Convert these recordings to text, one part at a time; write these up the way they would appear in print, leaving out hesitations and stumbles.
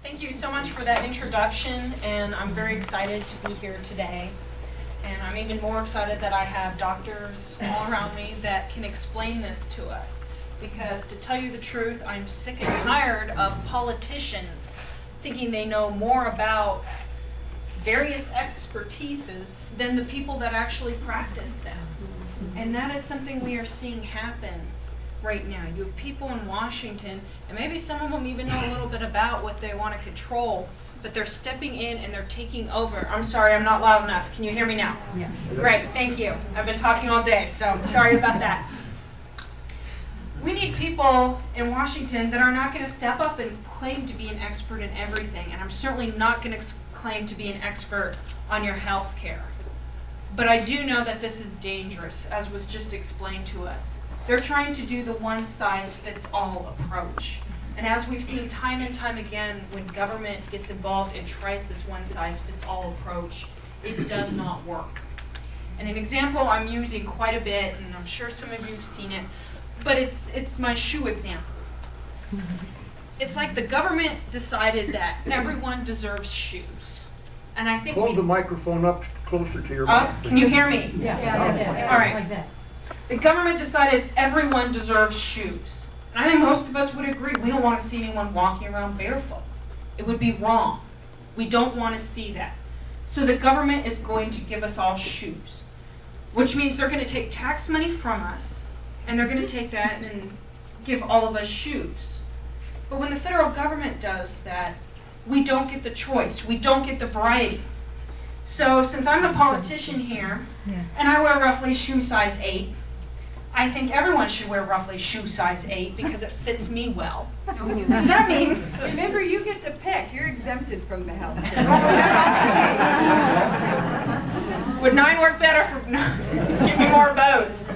Thank you so much for that introduction, and I'm very excited to be here today. And I'm even more excited that I have doctors all around me that can explain this to us. Because to tell you the truth, I'm sick and tired of politicians thinking they know more about various expertises than the people that actually practice them. And that is something we are seeing happen right now. You have people in Washington, and maybe some of them even know a little bit about what they want to control, but they're stepping in and they're taking over. I'm sorry, I'm not loud enough. Can you hear me now? Yeah. Great, thank you. I've been talking all day, so sorry about that. We need people in Washington that are not going to step up and claim to be an expert in everything, and I'm certainly not going to claim to be an expert on your health care. But I do know that this is dangerous, as was just explained to us. They're trying to do the one-size-fits-all approach. And as we've seen time and time again, when government gets involved and tries this one-size-fits-all approach, it does not work. And an example I'm using quite a bit, and I'm sure some of you have seen it, but it's my shoe example. It's like the government decided that everyone deserves shoes. And I think Hold the microphone up closer to your mouth. Can you hear me? Yeah. All right. Like that. The government decided everyone deserves shoes. And I think most of us would agree. We don't want to see anyone walking around barefoot. It would be wrong. We don't want to see that. So the government is going to give us all shoes, which means they're going to take tax money from us, and they're going to take that and give all of us shoes. But when the federal government does that, we don't get the choice. We don't get the variety. So since I'm the politician here, and I wear roughly shoe size 8, I think everyone should wear roughly shoe size 8 because it fits me well. So that means... Remember, you get to pick. You're exempted from the health care. Would 9 work better for... Give me more votes.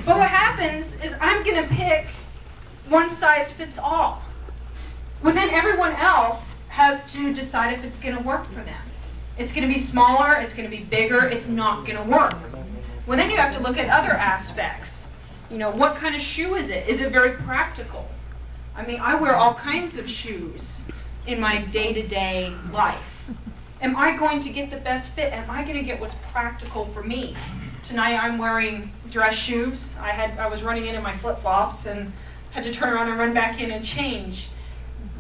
But what happens is I'm going to pick one size fits all. Well, then everyone else has to decide if it's going to work for them. It's going to be smaller, it's going to be bigger, it's not going to work. Well, then you have to look at other aspects. You know, what kind of shoe is it? Is it very practical? I mean, I wear all kinds of shoes in my day-to-day life. Am I going to get the best fit? Am I going to get what's practical for me? Tonight I'm wearing dress shoes. I was running in my flip-flops and had to turn around and run back in and change.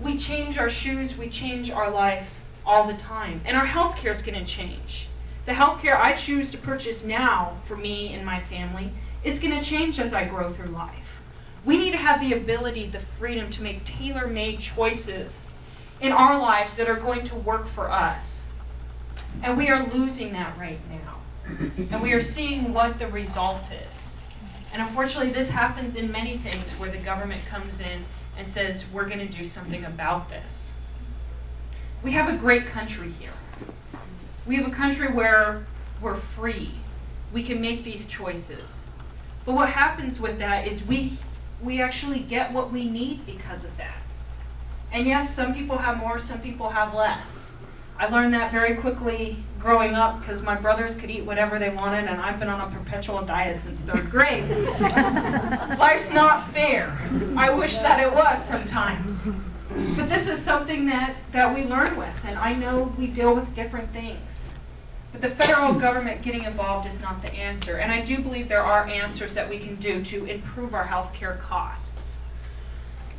We change our shoes, we change our life all the time. And our health care is going to change. The health care I choose to purchase now for me and my family is going to change as I grow through life. We need to have the ability, the freedom to make tailor-made choices in our lives that are going to work for us. And we are losing that right now. And we are seeing what the result is. And unfortunately, this happens in many things where the government comes in and says, we're going to do something about this. We have a great country here. We have a country where we're free. We can make these choices. But what happens with that is we actually get what we need because of that. And yes, some people have more, some people have less. I learned that very quickly growing up because my brothers could eat whatever they wanted, and I've been on a perpetual diet since 3rd grade. Life's not fair. I wish that it was sometimes. But this is something that we learn with, and I know we deal with different things. But the federal government getting involved is not the answer, and I do believe there are answers that we can do to improve our health care costs.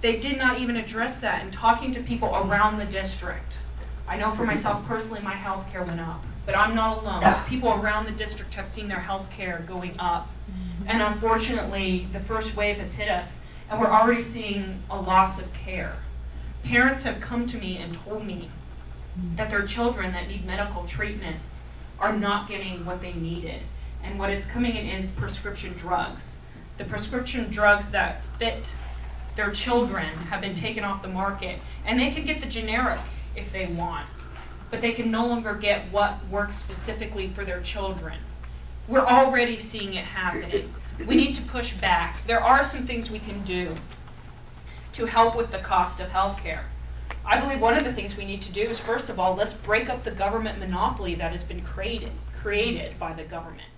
They did not even address that in talking to people around the district. I know for myself personally, my health care went up, but I'm not alone. People around the district have seen their health care going up, and unfortunately, the first wave has hit us, and we're already seeing a loss of care. Parents have come to me and told me that their children that need medical treatment are not getting what they needed. And what is coming in is prescription drugs. The prescription drugs that fit their children have been taken off the market, and they can get the generic if they want, but they can no longer get what works specifically for their children. We're already seeing it happening. We need to push back. There are some things we can do to help with the cost of health care. I believe one of the things we need to do is, first of all, let's break up the government monopoly that has been created by the government.